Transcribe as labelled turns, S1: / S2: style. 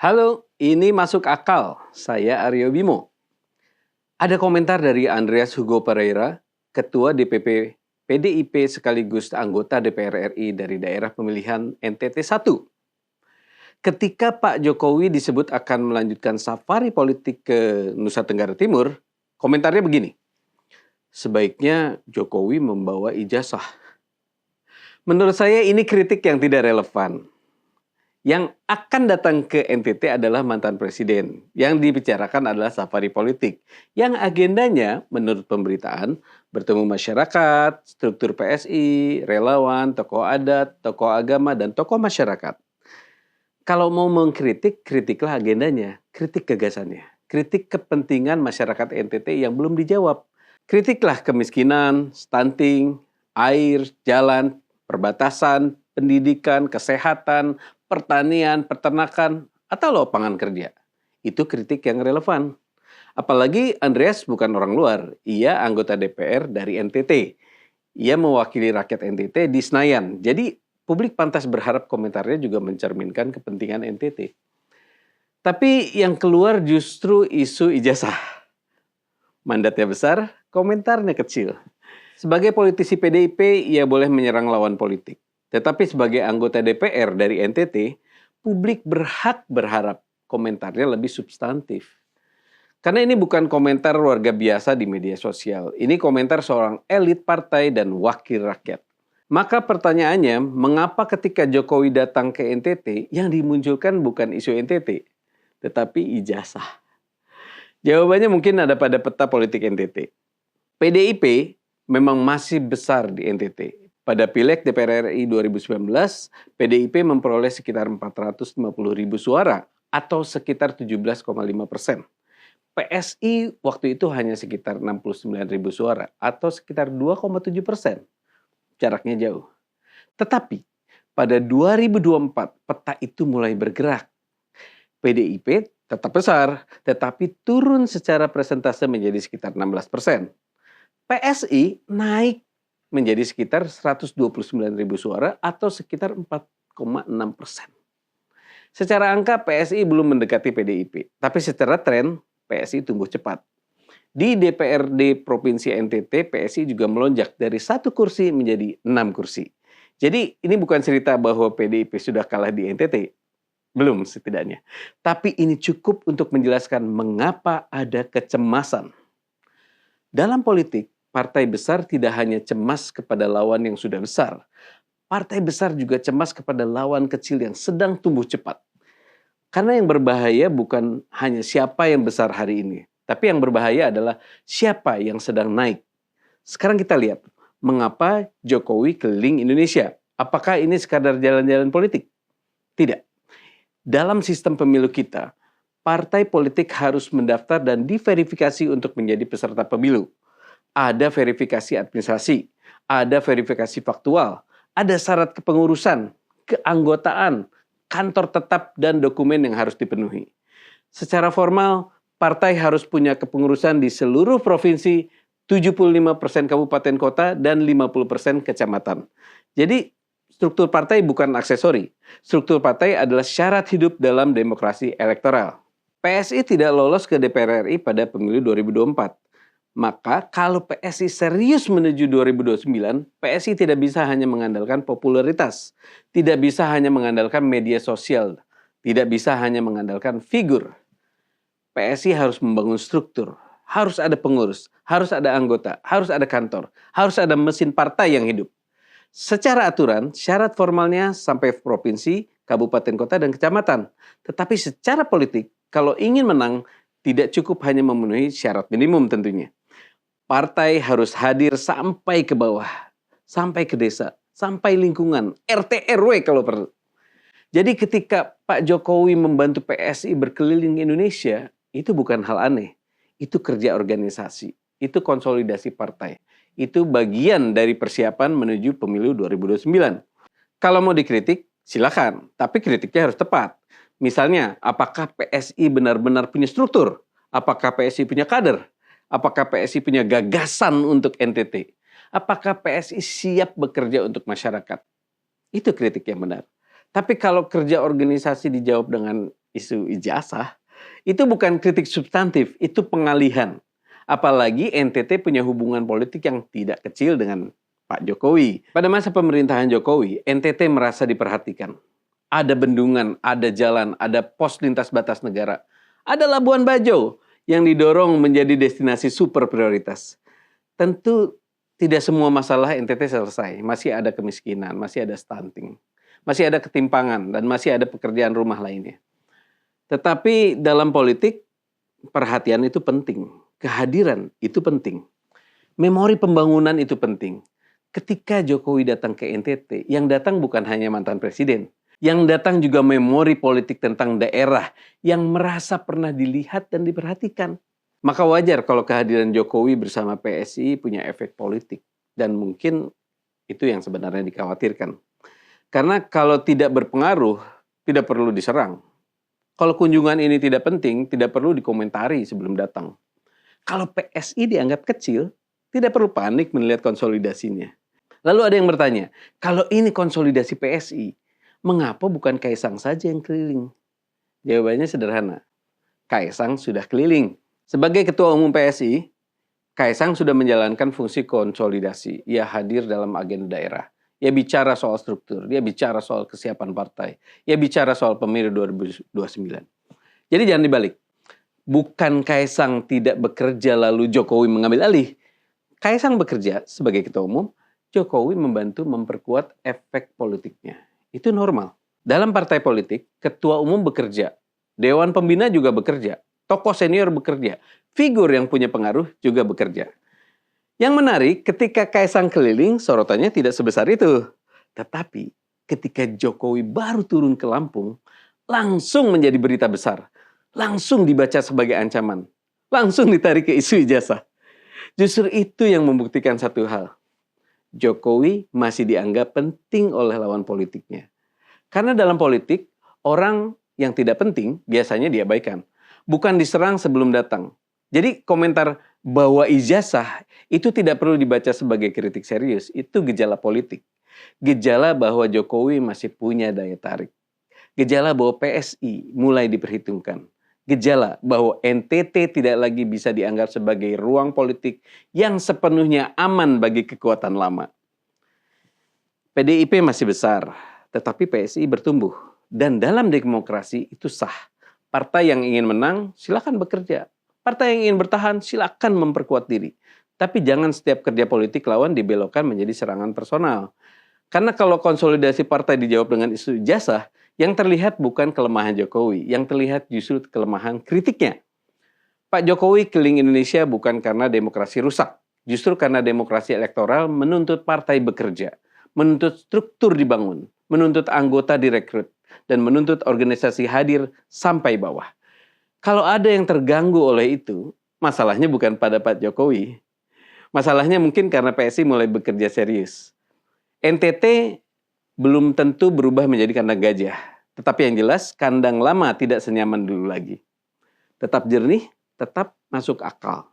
S1: Halo, ini masuk akal. Saya Aryo Bimo. Ada komentar dari Andreas Hugo Pereira, Ketua DPP PDIP sekaligus anggota DPR RI dari daerah pemilihan NTT 1. Ketika Pak Jokowi disebut akan melanjutkan safari politik ke Nusa Tenggara Timur, komentarnya begini. Sebaiknya Jokowi membawa ijazah. Menurut saya ini kritik yang tidak relevan. Yang akan datang ke NTT adalah mantan presiden. Yang dibicarakan adalah safari politik. Yang agendanya menurut pemberitaan bertemu masyarakat, struktur PSI, relawan, tokoh adat, tokoh agama, dan tokoh masyarakat. Kalau mau mengkritik, kritiklah agendanya, kritik gagasannya, kritik kepentingan masyarakat NTT yang belum dijawab. Kritiklah kemiskinan, stunting, air, jalan, perbatasan, pendidikan, kesehatan, pertanian, peternakan, atau lapangan kerja. Itu kritik yang relevan. Apalagi Andreas bukan orang luar, ia anggota DPR dari NTT. Ia mewakili rakyat NTT di Senayan. Jadi publik pantas berharap komentarnya juga mencerminkan kepentingan NTT. Tapi yang keluar justru isu ijazah. Mandatnya besar, komentarnya kecil. Sebagai politisi PDIP, ia boleh menyerang lawan politik. Tetapi sebagai anggota DPR dari NTT, publik berhak berharap komentarnya lebih substantif. Karena ini bukan komentar warga biasa di media sosial. Ini komentar seorang elit partai dan wakil rakyat. Maka pertanyaannya, mengapa ketika Jokowi datang ke NTT, yang dimunculkan bukan isu NTT, tetapi ijazah? Jawabannya mungkin ada pada peta politik NTT. PDIP memang masih besar di NTT. Pada Pileg DPR RI 2019, PDIP memperoleh sekitar 450.000 suara atau sekitar 17,5%. PSI waktu itu hanya sekitar 69.000 suara atau sekitar 2,7%. Jaraknya jauh. Tetapi pada 2024 peta itu mulai bergerak. PDIP tetap besar, tetapi turun secara persentase menjadi sekitar 16%. PSI naik menjadi sekitar 129.000 suara atau sekitar 4,6%. Secara angka PSI belum mendekati PDIP, tapi secara tren PSI tumbuh cepat. Di DPRD Provinsi NTT, PSI juga melonjak dari 1 kursi menjadi 6 kursi. Jadi ini bukan cerita bahwa PDIP sudah kalah di NTT. Belum setidaknya. Tapi ini cukup untuk menjelaskan mengapa ada kecemasan. Dalam politik, partai besar tidak hanya cemas kepada lawan yang sudah besar. Partai besar juga cemas kepada lawan kecil yang sedang tumbuh cepat. Karena yang berbahaya bukan hanya siapa yang besar hari ini. Tapi yang berbahaya adalah siapa yang sedang naik. Sekarang kita lihat, mengapa Jokowi keliling Indonesia? Apakah ini sekadar jalan-jalan politik? Tidak. Dalam sistem pemilu kita, partai politik harus mendaftar dan diverifikasi untuk menjadi peserta pemilu. Ada verifikasi administrasi, ada verifikasi faktual, ada syarat kepengurusan, keanggotaan, kantor tetap, dan dokumen yang harus dipenuhi. Secara formal, partai harus punya kepengurusan di seluruh provinsi, 75% kabupaten kota, dan 50% kecamatan. Jadi, struktur partai bukan aksesori. Struktur partai adalah syarat hidup dalam demokrasi elektoral. PSI tidak lolos ke DPR RI pada pemilu 2024. Maka kalau PSI serius menuju 2029, PSI tidak bisa hanya mengandalkan popularitas. Tidak bisa hanya mengandalkan media sosial. Tidak bisa hanya mengandalkan figur. PSI harus membangun struktur. Harus ada pengurus, harus ada anggota, harus ada kantor, harus ada mesin partai yang hidup. Secara aturan, syarat formalnya sampai provinsi, kabupaten kota, dan kecamatan. Tetapi secara politik, kalau ingin menang, tidak cukup hanya memenuhi syarat minimum tentunya. Partai harus hadir sampai ke bawah, sampai ke desa, sampai lingkungan, RT RW kalau perlu. Jadi ketika Pak Jokowi membantu PSI berkeliling Indonesia, itu bukan hal aneh. Itu kerja organisasi, itu konsolidasi partai. Itu bagian dari persiapan menuju pemilu 2029. Kalau mau dikritik, silakan. Tapi kritiknya harus tepat. Misalnya, apakah PSI benar-benar punya struktur? Apakah PSI punya kader? Apakah PSI punya gagasan untuk NTT? Apakah PSI siap bekerja untuk masyarakat? Itu kritik yang benar. Tapi kalau kerja organisasi dijawab dengan isu ijazah, itu bukan kritik substantif, itu pengalihan. Apalagi NTT punya hubungan politik yang tidak kecil dengan Pak Jokowi. Pada masa pemerintahan Jokowi, NTT merasa diperhatikan. Ada bendungan, ada jalan, ada pos lintas batas negara. Ada Labuan Bajo yang didorong menjadi destinasi super prioritas. Tentu tidak semua masalah NTT selesai. Masih ada kemiskinan, masih ada stunting, masih ada ketimpangan, dan masih ada pekerjaan rumah lainnya. Tetapi dalam politik, perhatian itu penting. Kehadiran itu penting. Memori pembangunan itu penting. Ketika Jokowi datang ke NTT, yang datang bukan hanya mantan presiden. Yang datang juga memori politik tentang daerah yang merasa pernah dilihat dan diperhatikan. Maka wajar kalau kehadiran Jokowi bersama PSI punya efek politik. Dan mungkin itu yang sebenarnya dikhawatirkan. Karena kalau tidak berpengaruh, tidak perlu diserang. Kalau kunjungan ini tidak penting, tidak perlu dikomentari sebelum datang. Kalau PSI dianggap kecil, tidak perlu panik melihat konsolidasinya. Lalu ada yang bertanya, kalau ini konsolidasi PSI, mengapa bukan Kaisang saja yang keliling? Jawabannya sederhana. Kaisang sudah keliling. Sebagai Ketua Umum PSI, Kaisang sudah menjalankan fungsi konsolidasi. Ia hadir dalam agenda daerah. Ia bicara soal struktur, dia bicara soal kesiapan partai, ia bicara soal pemilu 2029. Jadi jangan dibalik. Bukan Kaisang tidak bekerja lalu Jokowi mengambil alih. Kaisang bekerja sebagai Ketua Umum, Jokowi membantu memperkuat efek politiknya. Itu normal. Dalam partai politik, ketua umum bekerja, dewan pembina juga bekerja, tokoh senior bekerja, figur yang punya pengaruh juga bekerja. Yang menarik, ketika Kaisang keliling, sorotannya tidak sebesar itu. Tetapi ketika Jokowi baru turun ke Lampung, langsung menjadi berita besar. Langsung dibaca sebagai ancaman. Langsung ditarik ke isu ijazah. Justru itu yang membuktikan satu hal. Jokowi masih dianggap penting oleh lawan politiknya. Karena dalam politik, orang yang tidak penting biasanya diabaikan. Bukan diserang sebelum datang. Jadi komentar bahwa ijazah itu tidak perlu dibaca sebagai kritik serius. Itu gejala politik. Gejala bahwa Jokowi masih punya daya tarik. Gejala bahwa PSI mulai diperhitungkan. Gejala bahwa NTT tidak lagi bisa dianggap sebagai ruang politik yang sepenuhnya aman bagi kekuatan lama. PDIP masih besar, tetapi PSI bertumbuh. Dan dalam demokrasi itu sah. Partai yang ingin menang, silakan bekerja. Partai yang ingin bertahan, silakan memperkuat diri. Tapi jangan setiap kerja politik lawan dibelokkan menjadi serangan personal. Karena kalau konsolidasi partai dijawab dengan isu ijazah, yang terlihat bukan kelemahan Jokowi, yang terlihat justru kelemahan kritiknya. Pak Jokowi keliling Indonesia bukan karena demokrasi rusak, justru karena demokrasi elektoral menuntut partai bekerja, menuntut struktur dibangun, menuntut anggota direkrut, dan menuntut organisasi hadir sampai bawah. Kalau ada yang terganggu oleh itu, masalahnya bukan pada Pak Jokowi. Masalahnya mungkin karena PSI mulai bekerja serius. NTT belum tentu berubah menjadi kandang gajah. Tetapi yang jelas, kandang lama tidak senyaman dulu lagi. Tetap jernih, tetap masuk akal.